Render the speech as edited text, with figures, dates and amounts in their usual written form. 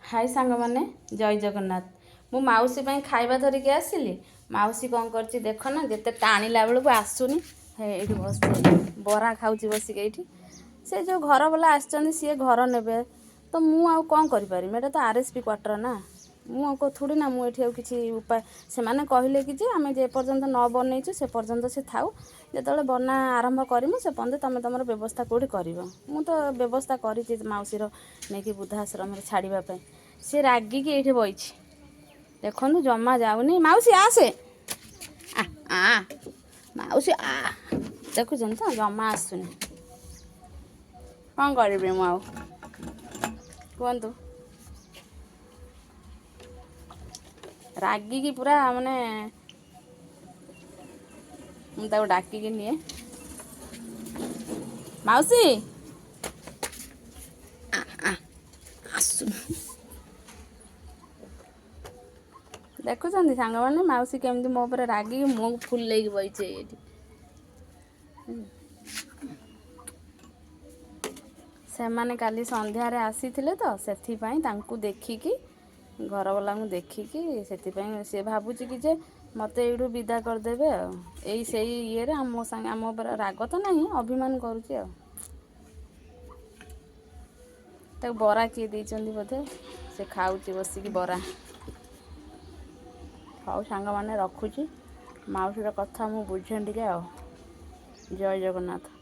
हाय सांगमाने जय जगन्नाथ। मु माउसी ପାଇଁ ଖାଇବା ଧରିକି ଆସିଲି। ମାଉସୀ କ'ଣ କରିଛି ଦେଖ ନା, ଯେତେ ଟାଣିଲା ବେଳକୁ ଆସୁନି। ହେ ଏଇଠି ବସି ବରା ଖାଉଛି ବସିକି ଏଇଠି। ସେ ଯେଉଁ ଘର ବାଲା ଆସିଛନ୍ତି ସିଏ ଘର ନେବେ, ତ ମୁଁ ଆଉ କ'ଣ କରିପାରିବି? ଏଇଟା ତ RSP କ୍ୱାର୍ଟର ନା। ମୁଁ ଆଉ ଥୋଡ଼ି ନା, ମୁଁ ଏଠି ଆଉ କିଛି ଉପାୟ, ସେମାନେ କହିଲେ କି ଯେ ଆମେ ଯେ ପର୍ଯ୍ୟନ୍ତ ନ ବନେଇଛୁ ସେ ପର୍ଯ୍ୟନ୍ତ ସେ ଥାଉ, ଯେତେବେଳେ ବନା ଆରମ୍ଭ କରିମୁ ସେ ପର୍ଯ୍ୟନ୍ତ ତମେ ତମର ବ୍ୟବସ୍ଥା କେଉଁଠି କରିବ। ମୁଁ ତ ବ୍ୟବସ୍ଥା କରିଛି ମାଉସୀର ନେଇକି ବୃଦ୍ଧାଶ୍ରମରେ ଛାଡ଼ିବା ପାଇଁ। ସେ ରାଗିକି ଏଇଠି ବଇଛି ଦେଖନ୍ତୁ, ଜମା ଯାଉନି। ମାଉସୀ ଆସେ, ମାଉସୀ ଦେଖୁଛନ୍ତି ତ, ଜମା ଆସୁନି। କ'ଣ କରିବି ମୁଁ ଆଉ, କୁହନ୍ତୁ? ରାଗିକି ପୁରା ମାନେ, ମୁଁ ତାକୁ ଡାକିକି ନିଏ। ମାଉସୀ ଆସୁନି। ଦେଖୁଛନ୍ତି ସାଙ୍ଗମାନେ, ମାଉସୀ କେମିତି ମୋ ଉପରେ ରାଗିକି ମୁହଁକୁ ଫୁଲେଇକି ବଇଛି ଏଇଠି। ସେମାନେ କାଲି ସନ୍ଧ୍ୟାରେ ଆସିଥିଲେ ତ, ସେଥିପାଇଁ ତାଙ୍କୁ ଦେଖିକି, ଘରବାଲାଙ୍କୁ ଦେଖିକି, ସେଥିପାଇଁ ସେ ଭାବୁଛି କି ଯେ ମୋତେ ଏଇଠୁ ବିଦା କରିଦେବେ ଆଉ। ସେଇ ଇଏରେ ଆମ ସାଙ୍ଗେ, ଆମ ଉପରେ ରାଗ ତ ନାହିଁ, ଅଭିମାନ କରୁଛି ଆଉ। ତାକୁ ବରା କିଏ ଦେଇଛନ୍ତି ବୋଧେ, ସେ ଖାଉଛି ବସିକି ବରା। ହଉ ସାଙ୍ଗମାନେ, ରଖୁଛି। ମାଉସୀର କଥା ମୁଁ ବୁଝେଁ ଟିକେ ଆଉ। ଜୟ ଜଗନ୍ନାଥ।